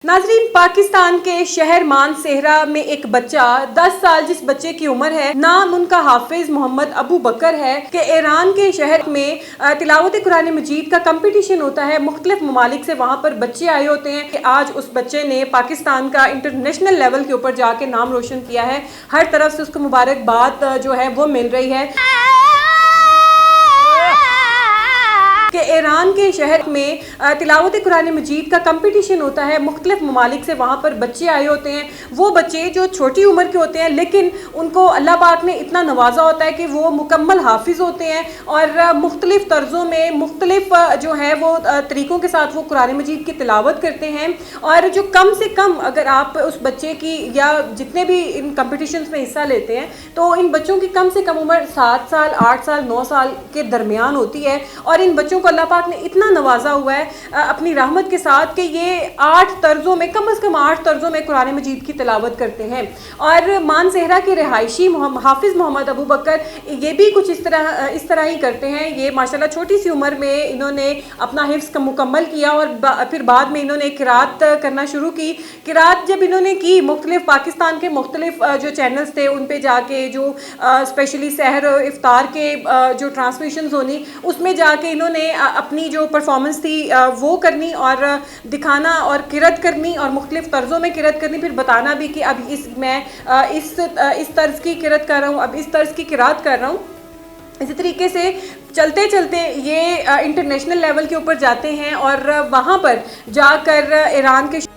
नाजरीन, पाकिस्तान के शहर मानसेहरा में एक बच्चा 10 साल जिस बच्चे की उम्र है, नाम उनका हाफिज मोहम्मद अबू बकर है कि ईरान के शहर में तिलावत कुरान मजीद का कंपटीशन होता है। मुख्तलिफ ममालिक से वहाँ पर बच्चे आए होते हैं कि आज उस बच्चे ने पाकिस्तान का इंटरनेशनल लेवल के ऊपर जाके नाम रोशन किया है। हर तरफ से उसको मुबारकबाद जो है वो मिल रही है कि ईरान के शहर में तिलावत कुरान मजीद का कंपटीशन होता है। मुख्तलिफ ममालिक से वहाँ पर बच्चे आए होते हैं। वो बच्चे जो छोटी उम्र के होते हैं, लेकिन उनको अल्लाह पाक ने इतना नवाजा होता है कि वो मुकम्मल हाफिज़ होते हैं और मुख्तलिफ तर्ज़ों में मुख्तलिफ जो है वो तरीक़ों के साथ वो कुरान मजीद की तिलावत करते हैं। और जो कम से कम अगर आप उस बच्चे की या जितने भी इन कंपटीशंस में हिस्सा लेते हैं तो इन बच्चों की कम से कम उम्र 7 साल, 8 साल, 9 साल के दरमियान होती है। और इन बच्चों को अल्लाह पाक ने इतना नवाजा हुआ है अपनी रहमत के साथ कि ये 8 तर्जों में कम से कम 8 तर्जों में कुरान मजीद की तिलावत करते हैं। और मानसेहरा के रिहायशी हाफिज़ मोहम्मद अबू बकर ये भी कुछ इस तरह ही करते हैं। ये माशाल्लाह छोटी सी उम्र में इन्होंने अपना हिफ्ज़ मुकम्मल किया और फिर बाद में इन्होंने किरात करना शुरू की। किरात जब इन्होंने की, मुख्तलिफ पाकिस्तान के मुख्तलिफ जो चैनल्स थे उन पर जाके, जो स्पेशली सहर इफ्तार के जो ट्रांसमिशंस होनी, उसमें जाके इन्होंने अपनी जो परफॉर्मेंस थी वो करनी और दिखाना और किरत करनी और मुख्तलिफ तर्ज़ों में किरत करनी, फिर बताना भी कि अब मैं इस तर्ज़ की किरत कर रहा हूँ, अब इस तर्ज़ की किरात कर रहा हूँ। इसी तरीके से चलते चलते ये इंटरनेशनल लेवल के ऊपर जाते हैं और वहाँ पर जाकर ईरान के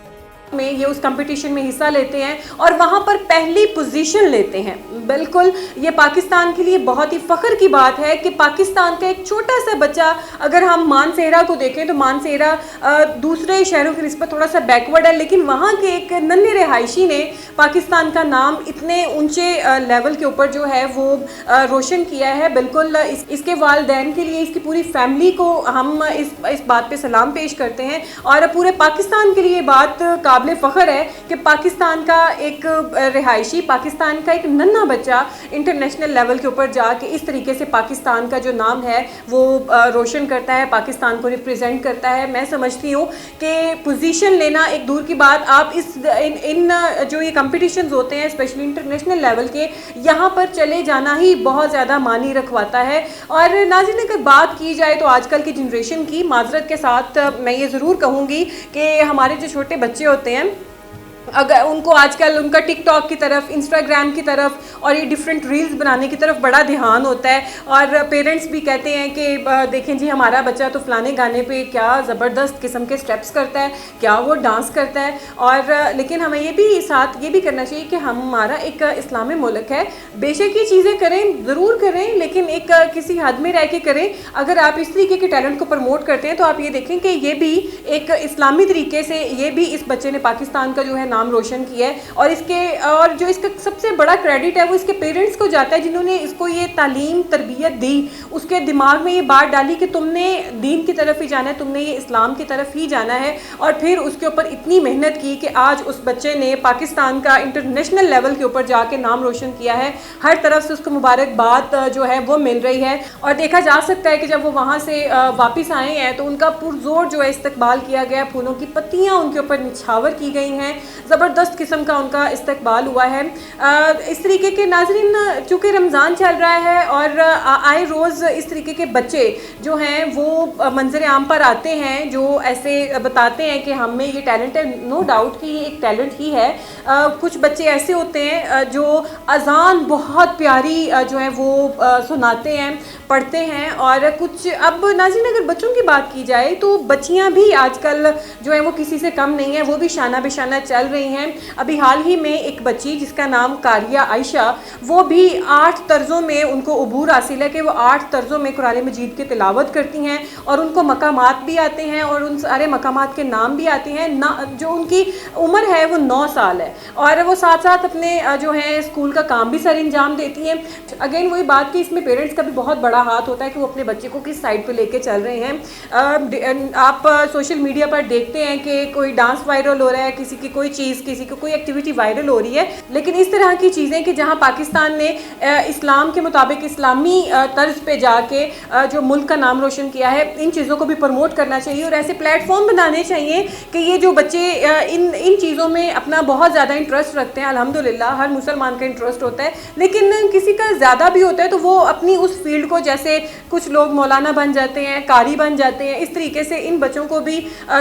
में ये उस कंपटीशन में हिस्सा लेते हैं और वहाँ पर पहली पोजीशन लेते हैं। बिल्कुल ये पाकिस्तान के लिए बहुत ही फ़ख्र की बात है कि पाकिस्तान का एक छोटा सा बच्चा, अगर हम मानसेहरा को देखें तो मानसेहरा दूसरे शहरों की निस्बत थोड़ा सा बैकवर्ड है, लेकिन वहाँ के एक नन्हे रिहायशी ने पाकिस्तान का नाम इतने ऊंचे लेवल के ऊपर जो है वो रोशन किया है। बिल्कुल इसके वालिदैन के लिए, इसकी पूरी फैमिली को हम इस बात पे सलाम पेश करते हैं और पूरे पाकिस्तान के लिए बात काबिल फ़ख्र है कि पाकिस्तान का एक रिहायशी, पाकिस्तान का एक नन्हा बच्चा इंटरनेशनल लेवल के ऊपर जाके इस तरीके से पाकिस्तान का जो नाम है वो रोशन करता है, पाकिस्तान को रिप्रेजेंट करता है। मैं समझती हूँ कि पोजीशन लेना एक दूर की बात, आप इन जो ये कंपटीशंस होते हैं स्पेशली इंटरनेशनल लेवल के, यहाँ पर चले जाना ही बहुत ज़्यादा मानी रखवाता है। और नाज़रीन, अगर बात की जाए तो आजकल की जनरेशन की, माजरत के साथ मैं ये ज़रूर कहूँगी कि हमारे जो छोटे बच्चे होते हैं, अगर उनको आजकल उनका टिकटॉक की तरफ, इंस्टाग्राम की तरफ और ये डिफरेंट रील्स बनाने की तरफ बड़ा ध्यान होता है और पेरेंट्स भी कहते हैं कि देखें जी हमारा बच्चा तो फलाने गाने पे क्या ज़बरदस्त किस्म के स्टेप्स करता है, क्या वो डांस करता है। और लेकिन हमें ये भी करना चाहिए कि हमारा एक इस्लामी मुल्क है, बेशक ये चीज़ें करें, ज़रूर करें, लेकिन एक किसी हद में रह के करें। अगर आप इस तरीके के टैलेंट को प्रमोट करते हैं तो आप ये देखें कि ये भी एक इस्लामी तरीके से, ये भी इस बच्चे ने पाकिस्तान का जो है नाम रोशन किया है। और जो इसका सबसे बड़ा क्रेडिट है वो इसके पेरेंट्स को जाता है, जिन्होंने इसको ये तालीम तरबियत दी, उसके दिमाग में ये बात डाली कि तुमने दीन की तरफ ही जाना है, तुमने ये इस्लाम की तरफ ही जाना है। और फिर उसके ऊपर इतनी मेहनत की कि आज उस बच्चे ने पाकिस्तान का इंटरनेशनल लेवल के ऊपर जाके नाम रोशन किया है। हर तरफ से उसको मुबारकबाद जो है वो मिल रही है और देखा जा सकता है कि जब वो वहाँ से वापस आए हैं तो उनका पुरजोर जो है इस्तकबाल किया गया, फूलों की पत्तियाँ उनके ऊपर निछावर की गई हैं, ज़बरदस्त किस्म का उनका इस्तकबाल हुआ है। इस तरीके के नाज़रीन, चूँकि रमज़ान चल रहा है और आए रोज़ इस तरीके के बच्चे जो हैं वो मंजर आम पर आते हैं, जो ऐसे बताते हैं कि हम में ये टैलेंट है। नो डाउट कि ये एक टैलेंट ही है। कुछ बच्चे ऐसे होते हैं जो अज़ान बहुत प्यारी जो है वो सुनाते हैं, पढ़ते हैं। और कुछ, अब नाज़रीन अगर बच्चों की बात की जाए तो बच्चियाँ भी आजकल जो है वो किसी से कम नहीं है, वो भी शाना बेशाना चल रही हैं। अभी हाल ही में एक बच्ची जिसका नाम कारिया आयशा, वो भी 8 तर्ज़ों में उनको अबूर हासिल है कि वो 8 तर्ज़ों में कुरान मजीद की तिलावत करती हैं और उनको मकामात भी आते हैं और उन सारे मकामात के नाम भी आते हैं। जो उनकी उम्र है वो 9 साल है और वो साथ साथ अपने जो है स्कूल का काम भी सर अंजाम देती हैं। अगेन वही बात कि इसमें पेरेंट्स का भी बहुत बड़ा हाथ होता है कि वो अपने बच्चे को किस साइड पर लेके चल रहे हैं। आप सोशल मीडिया पर देखते हैं कि कोई डांस वायरल हो रहा है, किसी की कोई चीज़, किसी को कोई एक्टिविटी वायरल हो रही है, लेकिन इस तरह की चीज़ें कि जहाँ पाकिस्तान ने इस्लाम के मुताबिक इस्लामी तर्ज पे जाके जो मुल्क का नाम रोशन किया है, इन चीज़ों को भी प्रमोट करना चाहिए और ऐसे प्लेटफॉर्म बनाने चाहिए कि ये जो बच्चे इन चीज़ों में अपना बहुत ज़्यादा इंटरेस्ट रखते हैं, अल्हम्दुलिल्लाह हर मुसलमान का इंटरेस्ट होता है, लेकिन किसी का ज़्यादा भी होता है तो वो अपनी उस फील्ड को, जैसे कुछ लोग मौलाना बन जाते हैं, कारी बन जाते हैं, इस तरीके से इन बच्चों को भी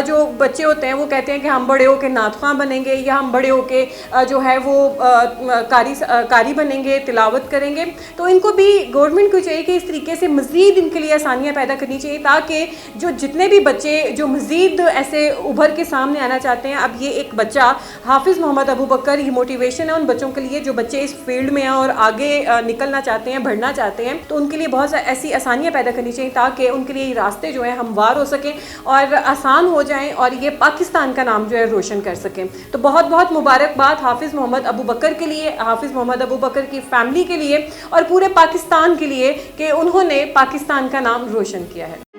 जो बच्चे होते हैं वो कहते हैं कि हम बड़े होकर नातख़्वां बनेंगे या हम बड़े होकर जो है वो कारी बनेंगे, तिलावत करेंगे। तो इनको भी गवर्नमेंट को चाहिए कि इस तरीके से मज़ीद इनके लिए आसानियाँ पैदा करनी चाहिए, ताकि जो जितने भी बच्चे जो मज़ीद ऐसे उभर के सामने आना चाहते हैं, अब ये एक बच्चा हाफिज़ मोहम्मद अबू बकर, ये मोटिवेशन है उन बच्चों के लिए जो बच्चे इस फील्ड में हैं और आगे निकलना चाहते हैं, बढ़ना चाहते हैं, तो उनके लिए बहुत ऐसी आसानियाँ पैदा करनी चाहिए ताकि उनके लिए रास्ते जो हैं हमवार हो सकें और आसान हो जाएं और ये पाकिस्तान का नाम जो है रोशन कर सकें। तो बहुत बहुत मुबारकबाद हाफिज़ मोहम्मद अबू बकर के लिए, हाफिज़ मोहम्मद अबू बकर की फ़ैमिली के लिए और पूरे पाकिस्तान के लिए कि उन्होंने पाकिस्तान का नाम रोशन किया है।